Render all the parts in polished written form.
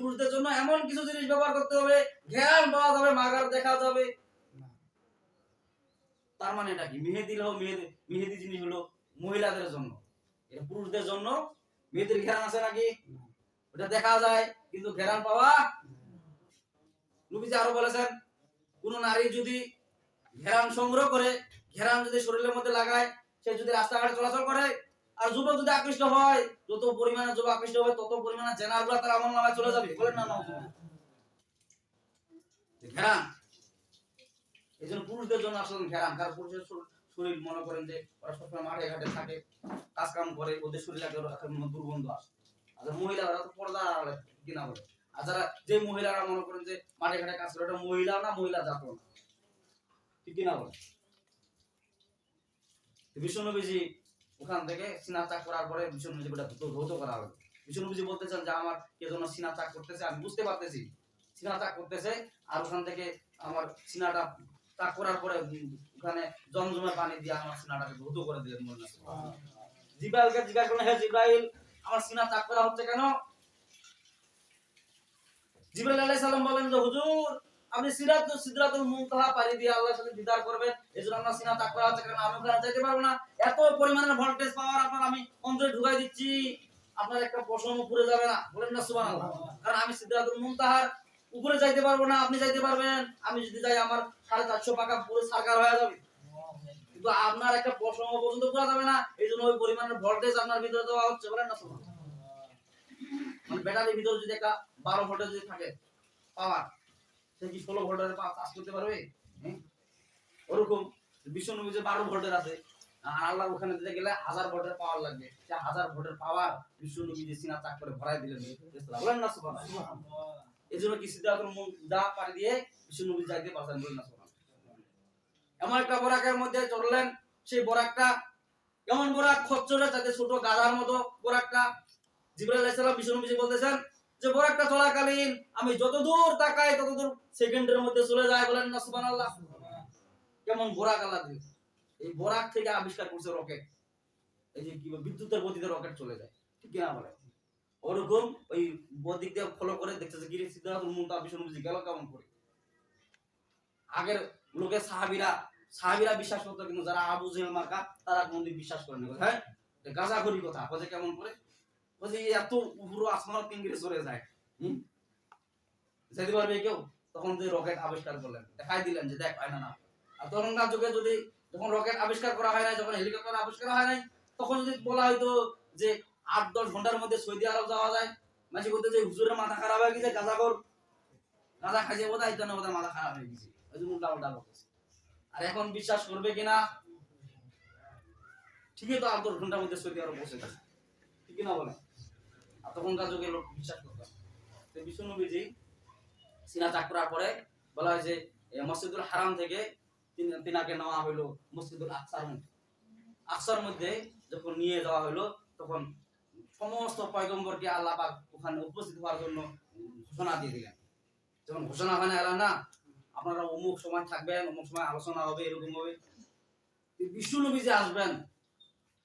পুরুষদের জন্য এমন কিছু জিনিস ব্যবহার করতে হবে, ঘ্রাণ পাওয়া যাবে, মাগার দেখা যাবে। তার মানে এটা কি? মেহেদি জিনিস হলো মহিলাদের জন্য, এটা পুরুষদের জন্য মেহেদির ঘ্রাণ আছে নাকি? ওটা দেখা যায় কিন্তু ঘ্রাণ পাওয়া। নবীজি আরো বলেছেন, কোন নারী যদি ঘ্রাণ সংগ্রহ করে, ঘ্রাণ যদি শরীরের মধ্যে লাগায়, সে যদি রাস্তাঘাটে চলাচল করে, আর যুবক যদি আকৃষ্ট হয়, যত পরিমাণে যুবক আকৃষ্ট হবে তত পরিমাণে জেনারগুলো তার আমলনামায় চলে যাবে। বলেন না? ঘ্রাণ এই জন্য পুরুষদের জন্য আসলে ঘ্রাণ, কারণ পুরুষের শরীর মনে করেন যে ওরা সবসময় মাঠে ঘাটে থাকে, কাজ কাম করে, ওদের শরীরে দুর্গন্ধ আসে। আর মহিলারা তো পর্দা কিনা বলে, আর যারা যে মহিলারা মনে করেন যে মাঠে ঘাটে কাজ করে, ওটা মহিলা না, মহিলা জাত না, ঠিক কিনা বলে। বিশ্বনবীজি ওখান থেকে সিনা চাক করার পরে বিশ্বনবীজি ওটা ধৌত করা হবে। বিশ্বনবীজি বলতেছেন যে আমার কে যেন সিনা চাক করতেছে, আমি বুঝতে পারতেছি সিনা চাক করতেছে, আর ওখান থেকে আমার সিনাটা চাক করার পরে ওখানে জমজমে পানি দিয়ে আমার সিনাটাকে ধৌত করে দিলেন। জিব্রাইলকে জিজ্ঞাসা করলেন, হে জিব্রাইল, আমার সিনা চাক করা হচ্ছে কেন? জিবরাইল আলাইহিস সালাম বলেন যে হুজুর, আপনি সিদরাতুল মুনতাহা পাড়ি দিয়ে আল্লাহর সাথে দিদার করবেন, এজন্য আপনার সিনা তাক করা হচ্ছে, কারণ আমি ওখানে যেতে পারবো না। এত পরিমাণের ভোল্টেজ পাওয়ার আপনার আমি অন্তরে ঢুকাই দিচ্ছি, আপনার একটা পশম উপরে যাবে না। বলেন না সুবহানাল্লাহ? কারণ আমি সিদরাতুল মুনতাহার উপরে যাইতে পারবো না, আপনি যাইতে পারবেন। আমি যদি যাই আমার 450 পাকা পুরো সারকার হয়ে যাবে, কিন্তু আপনার একটা পশম পর্যন্ত পুরা যাবে না। এইজন্য ওই পরিমাণের ভোল্টেজ আপনার ভিতরে দেওয়া হচ্ছে। বলেন না সুবহানাল্লাহ? মানে ব্যাটারির ভিতরে যদি একটা 12 ভোল্টেজ যদি থাকে পাওয়ার, সে কি 16 ভোল্টের কাজ করতে পারবে? ওরকম বিশ্বনবী যে 12 ভোল্টের আছে, আর আল্লাহ ওখানে দিতে গেলে 1000 ভোল্টের পাওয়ার লাগবে। সে 1000 ভোল্টের পাওয়ার বিশ্বনবী যে সিনা চাক করে ভরাই দিলেন। বলেন না সুবহানাল্লাহ? এজন্য কি সিদরাতুল মুনতাহা পাড়ি দিয়ে বিশ্বনবী যাইতে পারছেন। বলেন না সুবহানাল্লাহ? এমন একটা বরাকের মধ্যে চললেন, সেই বরাকটা এমন বরাক, খচ্চরে যাতে ছোট গাধার মতো বরাকটা। জিবরাইল আলাইহিস সালাম বিশ্বনবীজি বলতেছেন যে বরাকটা চলাকালীন আমি যত দূর তাকাই তত দূর সেকেন্ডের মধ্যে চলে যায়। বলেন না সুবহানাল্লাহ? কেমন বরাক আল্লাহ দিয়েছে। এই বরাক থেকে আবিষ্কার করছে রকেট, এই যে কি বিদ্যুতের গতিতে রকেট চলে যায়, ঠিক কিনা বলে? ওরকম ওই বদিক দিয়ে ফলো করে দেখতেছে গিরি সিদরাতুল মুনতাহা বিশ্বনবীজি গেল কেমন করে। আগের লোকে সাহাবীরা বিশ্বাস করতো, কিন্তু যারা আবু জেহেল মার্কা তারা কোনদিন বিশ্বাস করেনি। হ্যাঁ, গাঁজাখড়ি কথা বলে কেমন করে, বলে এত পুরো আসমান কিংগিরে চলে যায়, যেতে পারবে কেউ? তখন যে রকেট আবিষ্কার করলেন, দেখাই দিলেন যে দেখ, হয় না। আর তখনকার যুগে যদি যখন রকেট আবিষ্কার করা হয় নাই, যখন হেলিকপ্টার আবিষ্কার হয় নাই, তখন যদি বলা হয়তো যে 8-10 ঘন্টার মধ্যে সৌদি আরব যাওয়া যায়, মাঝে বলতে যে হুজুরের মাথা খারাপ হয়ে গেছে, গাঁজা খাইছে বোধ হয়, ওদের মাথা খারাপ হয়ে গেছে, ওই জন্য উল্টা বলতেছে। আর এখন বিশ্বাস করবে কিনা? ঠিকই তো 8-10 ঘন্টার মধ্যে সৌদি আরব পৌঁছে গেছে, ঠিক কিনা বলে? আর তখনকার যুগে লোক বিশ্বাস করতো। তো বিশ্বনবীজি সিনা চাক করার পরে বলা হয় যে মসজিদুল হারাম থেকে তিনাকে নেওয়া হইলো মসজিদুল আকসার মধ্যে যখন নিয়ে যাওয়া হইলো, তখন সমস্ত পয়গম্বরকে আল্লাহ পাক ওখানে উপস্থিত হওয়ার জন্য ঘোষণা দিয়ে দিলেন। যখন ঘোষণা হয় না, এলা না আপনারা অমুক সময় থাকবেন, অমুক সময় আলোচনা হবে, এরকম হবে। বিশ্বনবী যে আসবেন,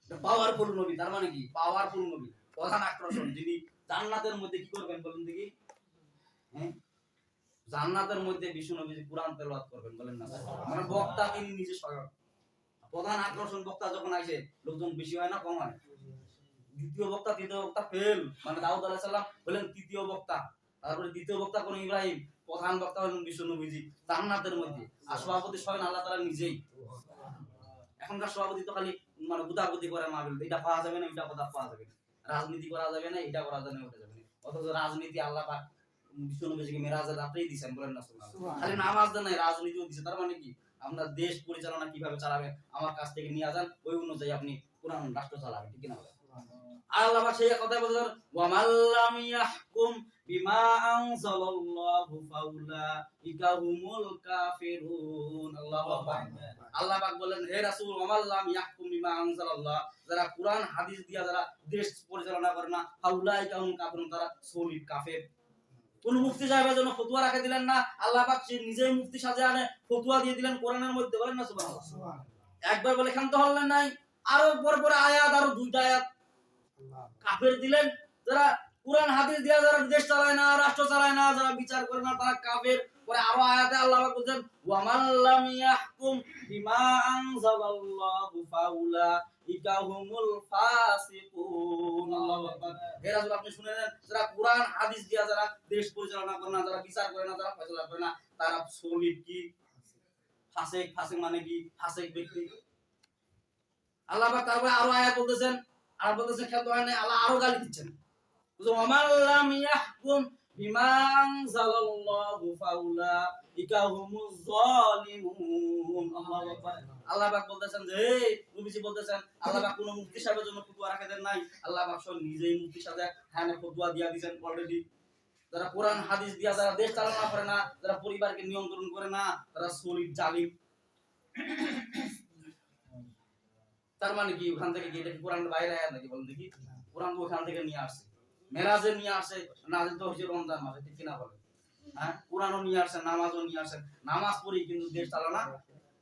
পাওয়ারফুল নবী। তার মানে কি? পাওয়ারফুল নবী, প্রধান আকর্ষণ। যিনি জান্নাতের মধ্যে কি করবেন বলেন দেখি? জান্নাতের মধ্যে বিশ্বনবী কুরআন তেলাওয়াত করবেন। বলেন না? মানে বক্তা তিনি নিজে স্বয়ং। প্রধান আকর্ষণ বক্তা যখন আসে, লোকজন বেশি হয় না কম হয়? দ্বিতীয় বক্তা তৃতীয় বক্তা ফেল। মানে দাউদ আলাইহিস সালাম হলেন তৃতীয় বক্তা, তারপরে দ্বিতীয় বক্তা কোন ইব্রাহিম, প্রধান বক্তা হলেন বিশ্বনবীজি জান্নাতের মধ্যে। আর সভাপতি স্বয়ং আল্লাহ তাআলা নিজেই। এখনকার সভাপতি তো খালি মানে গুদাগুদি করে মাহফিল, এটা পাওয়া যাবে না, এটা কথা পাওয়া যাবে না, রাজনীতি করা যাবে না, এটা করা যাবে না, ওটা যাবে না। অথচ রাজনীতি আল্লাহ পাক বিশ্বনবীকে মেরাজের রাতেই দিয়েছেন। বলেন না সুবহানাল্লাহ? খালি নামাজ দেন নাই, রাজনীতিও দিয়েছে। তার মানে কি? আপনার দেশ পরিচালনা কিভাবে চালাবেন আমার কাছ থেকে নিয়ে যান, ওই অনুযায়ী আপনি কোরআন রাষ্ট্র চালাবেন, ঠিক না? আল্লাহ পাক সেই কথা বলেছেন, ওয়া মাল্লাম ইয়াহকুম বিমা আনজালাল্লাহু ফাউলাইকা হুমুল কাফিরুন। আল্লাহু আকবার। আল্লাহ পাক বলেন, হে রাসূল, ওয়া মাল্লাম ইয়াহকুম বিমা আনজালাল্লাহ, যারা কুরআন হাদিস দিয়া যারা দেশ পরিচালনা করে না, ফাউলাইকা হুমুল কাফিরুন, তারা সলিড কাফের। কোন মুফতি সাহেবের জন্য ফতোয়া রাখে দিলেন না, আল্লাহ পাক নিজেই মুফতি সাজে আনে ফতোয়া দিয়ে দিলেন কোরআনের মধ্যে। বলেন না সুবহানাল্লাহ? একবার বলে ক্ষান্ত হলেন নাই, আরো পরে আয়াত, আরো 2টা আয়াত কাফের দিলেন, যারা কুরআন হাদিস দিয়া যারা দেশ চালায় না, রাষ্ট্র চালায় না, যারা বিচার করে না, তারা কাফের। পরে আরো আয়াতে আল্লাহ পাক বলেন ওয়া মান লাম ইয়াহকুম বিমা আনজালাল্লাহু ফাউলাইকা হুমুল ফাসিকুন। আল্লাহু আকবার। হে রাসূল, আপনি শুনে নেন, যারা কুরআন হাদিস দিয়া যারা দেশ পরিচালনা করে না, যারা বিচার করে না, যারা ফয়সালা করে না, তারা সলিড কি ফাসিক। ফাসিক মানে কি? ফাসিক ব্যক্তি। আল্লাহ পাক তারপরে আরো আয়াত বলতেছেন, আর বলতেছেন খেয়াল করেন, আল্লাহ আরো গালি দিচ্ছেন ওয়া মান লাম ইয়াহকুম বিমা আনজালাল্লাহু ফাউলাইকা হুমুজ জালিমুন। আল্লাহু আকবার। আল্লাহ পাক বলতেছেন যে হে নবীজি বলতেছেন আল্লাহ পাক কোন মুফতি সাহেবের জন্য ফতোয়া রাখে দেন নাই, আল্লাহ পাক স্বয়ং নিজেই মুফতি সাহেব হ্যাঁ ফতোয়া দিয়া দিবেন অলরেডি। যারা কোরআন হাদিস দিয়া যারা দেশ চালনা করে না, যারা পরিবারকে নিয়ন্ত্রণ করে না, তারা সলিড জালিম। তার মানে কি ওখান থেকে কি এটা কি কোরআনের বাইরে আয়াত নাকি? বলেন দেখি। কোরআন তো ওখান থেকে নিয়ে আসছে, মেরাজে নিয়ে আসে, নাজিল তো হচ্ছে রমজান মাসে, ঠিক কিনা বলেন? হ্যাঁ, কোরআনও নিয়ে আসে, নামাজও নিয়ে আসে, নামাজ পড়ি কিন্তু দেশ চালানা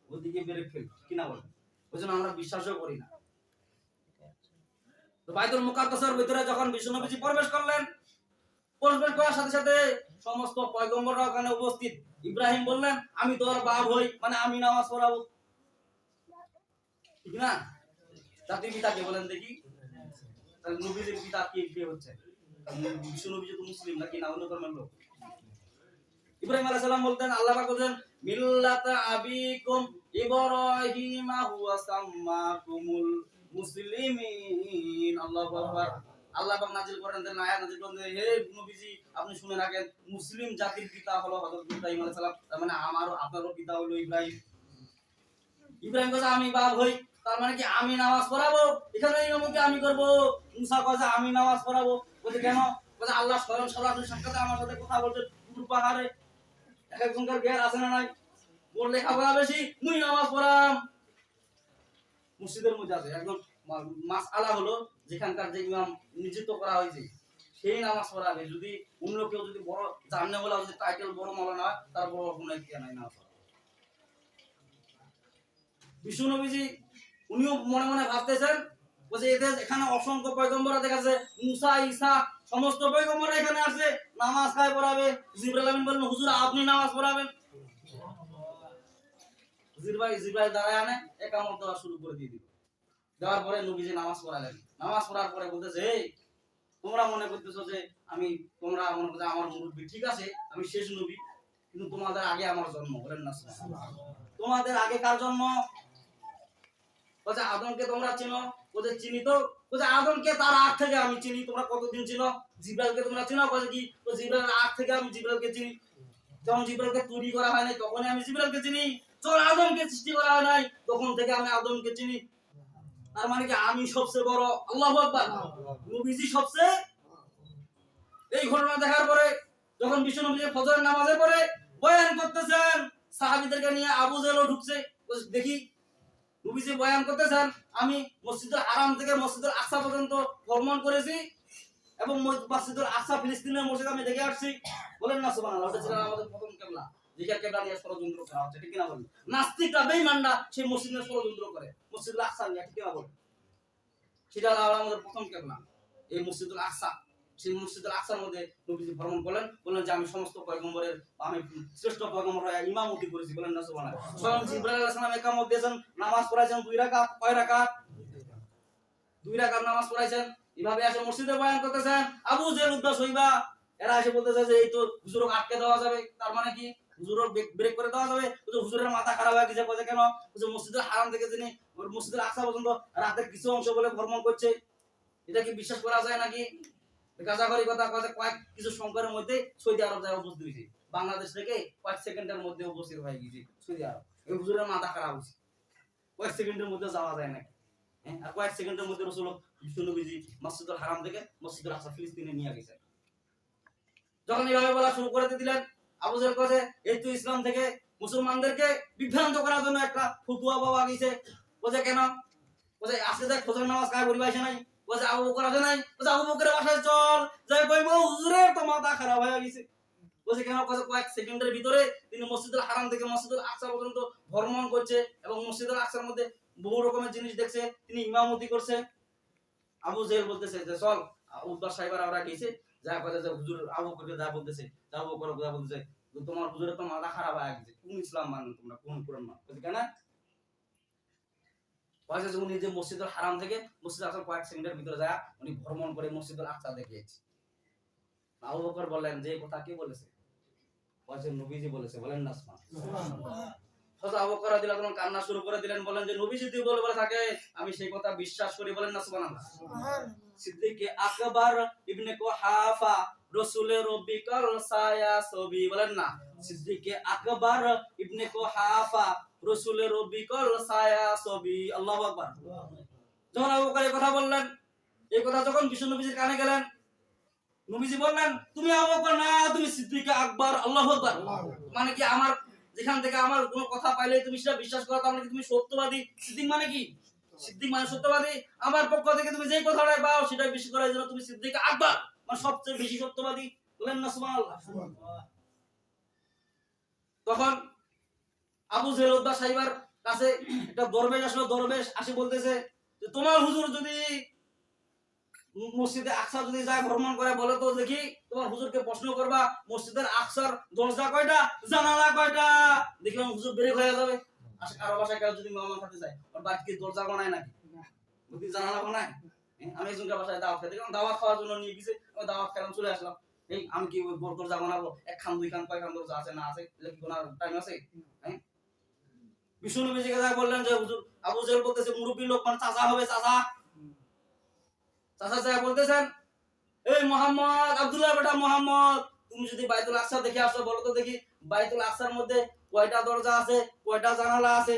ওদিকে বেরে ফেল, ঠিক কিনা বলেন? ওইজন্য আমরা বিশ্বাসও করি না। তো বাইতুল মুকাদ্দাসের ভিতরে যখন বিশ্বনবীজি প্রবেশ করলেন, প্রবেশ করার সাথে সাথে সমস্ত পয়গম্বররা ওখানে উপস্থিত। ইব্রাহিম বললেন আমি তোর বাপ হই, মানে আমি নামাজ পড়াবো, ঠিক না? জাতির পিতা কে বলেন দেখি? তাহলে নবীদের পিতা কে হচ্ছে? বিশ্বনবী তো মুসলিম নাকি না অন্য ধর্মের লোক? ইব্রাহিম আলাইহিস সালাম বলতেন, আল্লাহ পাক বলেন মিল্লাতা আবিকুম ইব্রাহিম হুয়া সাম্মাকুমুল মুসলিমিন। আল্লাহু আকবার। আল্লাহ পাক নাযিল করেন, দেন আয়াত নাযিল করেন, হে নবীজি আপনি শুনে রাখেন, মুসলিম জাতির পিতা হলো হযরত ইব্রাহিম আলাইহিস সালাম, তার মানে আমারও আপনারও পিতা হলো ইব্রাহিম। ইব্রাহিম কইছে আমি বাপ হই, তার মানে কি আমি নামাজ পড়াবো, এখানে নিয়মকে আমি করব। মুসা কইছে আমি নামাজ পড়াবো, বলে কেন? বলে আল্লাহ স্বয়ং সরাসরি সাক্ষাতে আমার সাথে কথা বলতে দূর পাহাড়ে। এক একজনকার জ্ঞান আছে না নাই? ওর লেখাপড়া বেশি, মুই নামাজ পড়াম। মসজিদের মধ্যে আছে একদম মাসআলা হলো, যেখানকার যে ইমাম নিযুক্ত করা হয়েছে সেই নামাজ পড়াবে। যদি অন্য কেউ যদি বড় জাননে বলা, যদি টাইটেল বড় মাওলানা হয়, তার বড় কোনো ইচ্ছা নাই না। বিষ্ণু নবীজি উনিও মনে মনে ভাবতেছেন, বলছে এখানে অসংখ্য পয়গম্বর দেখা যাচ্ছে, মুসা ঈসা সমস্ত পয়গম্বর এখানে আছে, নামাজ কায় পড়াবে? জিবরাইল আমিন বললেন হুজুর আপনি নামাজ পড়াবেন। জিবরাইল দাঁড়ায় আনে একামত দেওয়া শুরু করে দিয়ে দিল। দেওয়ার পরে নবীজি নামাজ পড়ালেন। নামাজ পড়ার পরে বলতেছে এই তোমরা মনে করতেছো যে তোমরা মনে করছো আমার মুরব্বী, ঠিক আছে আমি শেষ নবী, কিন্তু তোমাদের আগে আমার জন্ম। বলেন না তোমাদের আগে কার জন্ম? বলছে আদমকে তোমরা চিনো? বলছে চিনি তো। বলছে আদমকে তার আগ থেকে আমি চিনি। তোমরা কতদিন চিনো? জিবরাইলকে তোমরা চিনো? বলছে কি? তো জিবরাইলের আগ থেকে আমি জিবরাইলকে চিনি। যখন জিবরাইলকে তৈরি করা হয় নাই তখনই আমি জিবরাইলকে চিনি। যখন আদমকে সৃষ্টি করা হয় নাই তখন থেকে আমি আদমকে চিনি। তার মানে কি আমি সবচেয়ে বড়। আল্লাহু আকবার। নবীজি সবচেয়ে। এই ঘটনা দেখার পরে যখন বিশ্ব নবী ফজরের নামাজের পরে বয়ান করতেছেন, সাহাবীদেরকে নিয়ে আবু জেলও ঢুকছে। দেখি নবীজি বয়ান করতেছেন, আমি মসজিদুল হারাম থেকে মসজিদুল আকসা পর্যন্ত ভ্রমণ করেছি এবং মসজিদুল আকসা ফিলিস্তিনের মসজিদ আমি দেখে আসছি। বলেন না সুবহানাল্লাহ। ওটা ছিল আমাদের প্রথম কিবলা, যেটা কিবলা নিয়ে ষড়যন্ত্র করা হচ্ছে, ঠিক কিনা বলেন? নাস্তিকরা বেঈমানরা সেই মসজিদের ষড়যন্ত্র করে মসজিদুল আকসা নিয়ে, ঠিক কিনা বলেন? সেটা আমাদের প্রথম কিবলা এই মসজিদুল আকসা। সেই মসজিদুল আকসার মধ্যে নবীজি ভ্রমণ করলেন, বললেন যে আমি সমস্ত পয়গম্বরের আমি শ্রেষ্ঠ পয়গম্বর হয়ে ইমামতি করেছি। বলেন না সুবহানাল্লাহ। স্বয়ং জিবরাইল আলাইহিস সালাম ইকামত দিয়েছেন, নামাজ পড়াইছেন 2 রাকাত। কয় রাকাত? 2 রাকাত নামাজ পড়াইছেন। এভাবে এসে মসজিদে বয়ান করতেছেন। আবু জেল উদ্দাস হইবা, এরা এসে বলতেছে যে এই তো হুজুরকে আটকে দেওয়া যাবে। তার মানে কি? হুজুরক ব্রেক করে দেওয়া যাবে? হুজুরের মাথা খারাপ হয়ে গেছে। বলে কেন? মসজিদুল হারাম থেকে যিনি মসজিদুল আকসা পর্যন্ত রাতের কিছু অংশ বলে ভ্রমণ করছে, এটা কি বিশ্বাস করা যায় নাকি? গাজাখড়ি কথা কয় কয়েক কিছু সংকটের মধ্যে সৌদি আরব যায় উপস্থিত হয়েছে, বাংলাদেশ থেকে কয়েক সেকেন্ডের মধ্যে উপস্থিত হয়ে গেছে সৌদি আরব। এই হুজুরের মাথা খারাপ হয়েছে, কয়েক সেকেন্ডের মধ্যে যাওয়া যায় নাকি? হ্যাঁ, আর কয়েক সেকেন্ডের মধ্যে রাসূল বিশ্বনবীজি মসজিদুল হারাম থেকে মসজিদুল আকসা ফিলিস্তিনে নিয়ে গেছে। যখন এইভাবে বলা শুরু করে দিলেন, আবু জেল কাছে এই তো ইসলাম থেকে মুসলমানদেরকে বিভ্রান্ত করার জন্য একটা ফতোয়া পাওয়া গেছে। বলে কেন? বলে আজকে দেখ ফজর নামাজ কায় পড়িবা আসে নাই? বলে আবু বকর আসে নাই? বলে আবু বকরের বাসায় চল, যাই কইবো হুজুরের তো মাথা খারাপ হয়ে গেছে। বলে কেন? কয়েক সেকেন্ডের ভিতরে তিনি মসজিদুল হারাম থেকে মসজিদুল আকসা পর্যন্ত ভ্রমণ করছে এবং মসজিদুল আকসার মধ্যে বহু রকমের জিনিস দেখছে, তিনি ইমামতি করছে। আবু জেল বলতেছে যে চল উদ্বাস সাহেবরা ওরা গেছে, যা কথা যে হুজুর আবু বকর যা বলতেছে যা আবু বকর যা বলতেছে তো তোমার হুজুরের তো মাথা খারাপ হয়ে গেছে, কোন ইসলাম মানো তোমরা, কোন কোরআন মানো? কেন বলছে যে উনি যে মসজিদুল হারাম থেকে মসজিদ আকসা কয়েক সেকেন্ডের ভিতরে যায় উনি ভ্রমণ করে মসজিদুল আকসা দেখিয়েছে। আবু বকর বললেন যে কথা কে বলেছে? বলছে নবীজি বলেছে। বলেন না সুবহানাল্লাহ। হযরত আবু বকর রাদিয়াল্লাহু আনহু কান্না শুরু করে দিলেন, বলেন যে নবীজি যদি বলে থাকে আমি সেই কথা বিশ্বাস করি। বলেন না সুবহানাল্লাহ। সিদ্দিক আকবর ইবনে কুহাফা রাসূলের রব্বিকাল সায়া সবি। বলেন না সিদ্দিক আকবর ইবনে কুহাফা রাসূলের রব্বিকাল সায়া সবি। আল্লাহু আকবার। যখন আবু বকর এই কথা বললেন, এই কথা যখন বিশ্ব নবীজির কানে গেলেন, নবীজি বললেন তুমি আবু বকর না, তুমি সিদ্দিক আকবর। আল্লাহু আকবার। মানে কি আমার যেখান থেকে আমার কোনো কথা পাইলে তুমি সেটা বিশ্বাস করো, তার মানে তুমি সত্যবাদী। সিদ্দিক মানে কি? সিদ্দিক মানে সত্যবাদী। আমার পক্ষ থেকে তুমি যেই কথাটাই পাও সেটাই বেশি করার জন্য তুমি সিদ্দিক আকবর, মানে সবচেয়ে বেশি সত্যবাদী। বলেন না সুবহানাল্লাহ। তখন আবু জেহেল উতবা সাইবার কাছে একটা দরবেশ আসলো। দরবেশ আসি বলতেছে যে তোমার হুজুর যদি মসজিদে আকসা যদি যায় ভ্রমণ করে, বলে তো দেখি তোমার হুজুরকে প্রশ্ন করবা মসজিদের আকসার দরজা কয়টা, জানালা কয়টা। দেখলাম হুজুর বের হয়ে যাবে। কারো বাসায় কেউ যদি মেহমান খেতে যায়, ওর বাড়িতে দরজা বানায় নাকি, বুদ্ধি জানালা বানায়? আমি একজনকে বাসায় দাওয়াত খেতে গেলাম, দাওয়াত খাওয়ার জন্য নিয়ে গেছে, আমি দাওয়াত খেলাম, চলে আসলাম। এই আমি কি ওই দরজা বানাবো? এক খান দুই খান কয় খান দরজা আছে না আছে, এগুলো কি কোনো টাইম আছে? হ্যাঁ, বিষ্ণু নবীজি কে বললেন যে হুজুর, আবু জেহেল বলতেছে মুরব্বী লোক, মানে চাচা হবে, চাচা। চাচা সাহেব বলতেছেন এই মোহাম্মদ, আব্দুল্লাহ বেটা মোহাম্মদ, তুমি যদি বাইতুল আকসা দেখে আসো, বলো তো দেখি বাইতুল আকসার মধ্যে কয়টা দরজা আছে, কয়টা জানালা আছে।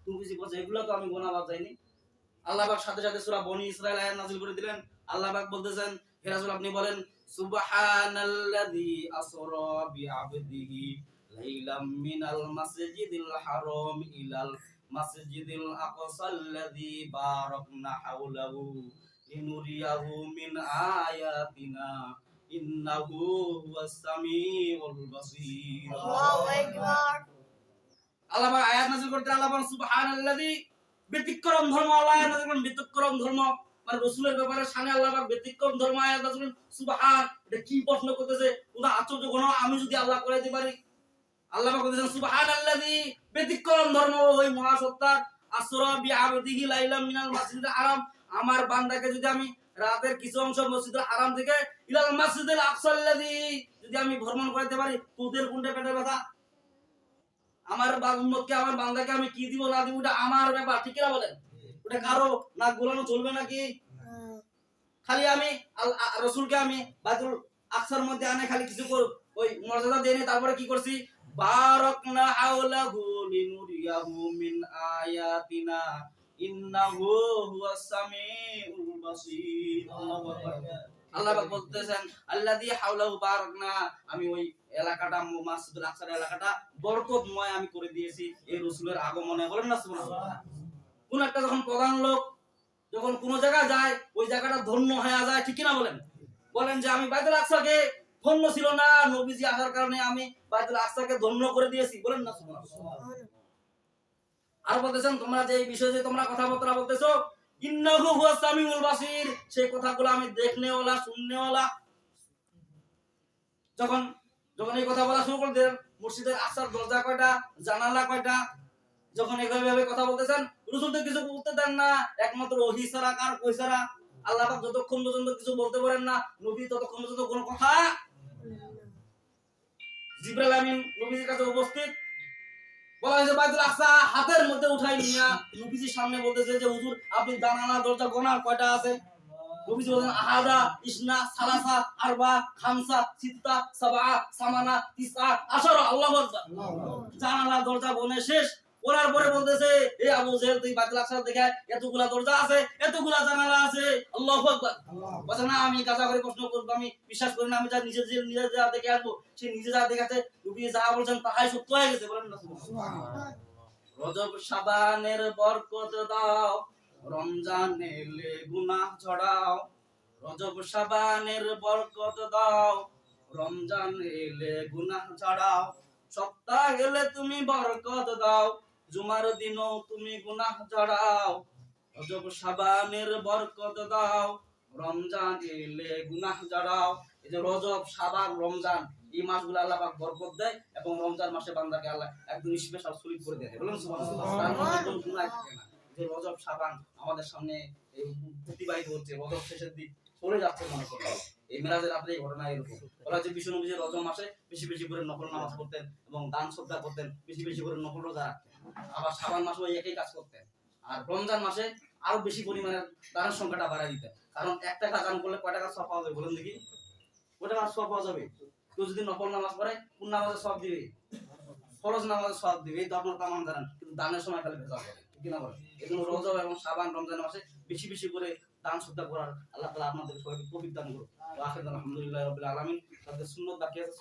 তুমি বুঝি বলছো এগুলো তো আমি গোনা বাদ যাইনি। আল্লাহ পাক সাথে সাথে সূরা বনী ইসরাইল আয়াত নাযিল করে দিলেন। আল্লাহ পাক বলতেছেন হে রাসূল আপনি বলেন সুবহানাল্লাযী আসরা বিআবদিহি লাইলাম মিনাল মাসজিদিল হারাম ইলাল মাসজিদিল আকসাল্লাযী বারাকনা হাওলাহু লিনুরিয়াহু মিন আয়াতিনা ইন্নাহু হুয়াস সামিউল বাসীর। আল্লাহু আকবার। আল্লাহ পাক আয়াত নাযিল করতে আল্লাহ বলেন সুবহানাল্লাযী, ব্যতিক্রম ধর্ম। আল্লাহ আয়াত নাযিল করেন ব্যতিক্রম ধর্ম, মানে রাসূলের ব্যাপারে শানে আল্লাহ পাক ব্যতিক্রম ধর্ম আয়াত নাযিল করেন। সুবহান, এটা কি প্রশ্ন করতেছে? ওটা আশ্চর্য ঘটনা, আমি যদি আল্লাহ করে দিতে পারি। আল্লাহ পাক বলেছেন সুবহানাল্লাযী, ব্যতিক্রম ধর্ম ওই মহাসত্তা, আসরা বিআবদিহি লাইলাম মিনাল মাসজিদিল হারাম, আমার বান্দাকে যদি আমি রাতের কিছু অংশ মসজিদুল হারাম থেকে ইলাল মাসজিদিল আকসাল্লাযী যদি আমি ভ্রমণ করতে পারি, তোদের কোনটা পেটে ব্যথা? আমার উম্মতকে, আমার বান্দাকে আমি কি দিব না দিব ওটা আমার ব্যাপার, ঠিক না বলেন? ওটা কারো না গোলানো চলবে নাকি? খালি আমি রাসূলকে আমি বাইতুল আকসার মধ্যে আনে খালি কিছু ওই মর্যাদা দেনে, তারপরে কি করছি? বারাকনা হাওলাহু লিনুরিয়াহু মিন আয়াতিনা ইন্নাহু হুয়াস সামিউল বাসীর। আল্লাহু আকবার। আল্লাহ পাক বলতেছেন আল্লাযী হাওলাহু বারাকনা, আমি ওই এলাকাটা মসজিদুল আকসার এলাকাটা বরকতময় আমি করে দিয়েছি এই রাসূলের আগমনে। বলেন না সুবহানাল্লাহ। কোন একটা যখন প্রধান লোক যখন কোন জায়গায় যায় ওই জায়গাটা ধন্য হয়ে যায়, ঠিক না বলেন? বলেন যে আমি বাইতুল আকসাকে ধন্য ছিল না, নবীজি আসার কারণে আমি বাইতুল আকসাকে ধন্য করে দিয়েছি। বলেন না সুবহানাল্লাহ। আর বলতেছেন তোমরা যে এই বিষয়ে যে তোমরা কথাবার্তা বলতেছো, ইন্নাহু হুয়াস সামিউল বাসীর, সেই কথাগুলো আমি দেখনেওয়ালা, শুননেওয়ালা। যখন যখন এই কথা বলা শুরু করে দেন, মসজিদের আকসার দরজা কয়টা, জানালা কয়টা, যখন এইভাবে কথা বলতেছেন, রাসূল তো কিছু উত্তর দেন না, একমাত্র ওহী ছাড়া কার কই ছাড়া আল্লাহ পাক যতক্ষণ পর্যন্ত কিছু বলতে পারেন না, নবী ততক্ষণ পর্যন্ত কোনো কথা। জিবরাইল আমিন নবীজির কাছে উপস্থিত, বলা হয়েছে বাইতুল আকসা হাতের মধ্যে উঠাই নিয়া নবীজির সামনে বলতেছে যে হুজুর আপনি জানালা দরজা গোনার কয়টা আছে? নবীজি বলেন আহাদা ইসনা সালাসা আরবা খামসা সিত্তা সাবা সামানা তিসা আশারা। আল্লাহু আকবার। জানালা দরজা গনে শেষ করার পরে বলতেছে এ আবু জেহেল তুই বাইতুল আকসা দেখে এতগুলা দরজা আছে, এতগুলা জানালা আছে। আল্লাহু আকবার। বলে না আমি কাজা করে প্রশ্ন করব, আমি বিশ্বাস করি না, আমি যা নিজে যা দেখে আসবো সে নিজে যা দেখেছে নবী যা বলেছেন তাই সত্য হয়ে গেছে। বলেন না সুবহানাল্লাহ। রজব শাবানের বরকত দাও, রমজান এলে গুনাহ ঝরাও। রজব শাবানের বরকত দাও, রমজান এলে গুনাহ ঝরাও। সপ্তাহ গেলে তুমি বরকত দাও, জুমার দিনও তুমি গুনাহ ঝরাও। রজব শাবানের বরকত দাও, রমজান এলে গুনাহ ঝরাও। এই যে রজব, শাবান, রমজান, এই মাসগুলো আল্লাহ পাক বরকত দেয় এবং রমজান মাসে বান্দাকে আল্লাহ একদম স্পেশাল সুলিপ করে দেয়। বলুন সুবহানাল্লাহ। তার মধ্যে কোনো গুনাহ থাকে না। যে রজব, শাবান আমাদের সামনে এই অতিবাহিত হচ্ছে, রজব শেষের দিক চলে যাচ্ছে মনে করতে। এই মেরাজের রাত্রে এই ঘটনা এরকম। বলা যে বিষ্ণু নবী রজব মাসে বেশি বেশি করে নফল নামাজ পড়তেন এবং দান সদকা করতেন, বেশি বেশি করে নফল রোজা রাখতেন। আবার শাবান মাসে ওই একই কাজ করতেন। আর রমজান মাসে আরো বেশি পরিমাণে দানের সংখ্যাটা বাড়ায় দিতেন। কারণ একটা কাজ দান করলে কয় টাকা সওয়াব পাওয়া যাবে বলুন দেখি? কয় টাকা সওয়াব পাওয়া যাবে? কেউ যদি নফল নামাজ পড়ে কোন নামাজের সওয়াব দিবে? ফরজ নামাজের সওয়াব দিবে। এই তো আপনারা তামাম জানেন, কিন্তু দানের সময় খালি ভেজাল করে। ঠিক না বলেন? এজন্য রজব এবং শাবান, রমজান মাসে বেশি বেশি করে দান সদকা করার আল্লাহ তাআলা আপনাদের সবাইকে তৌফিক দান করুন। ওয়া আখিরু আলহামদুলিল্লাহি রাব্বিল আলামিন। তাদের সুন্নাত বাকি আছে।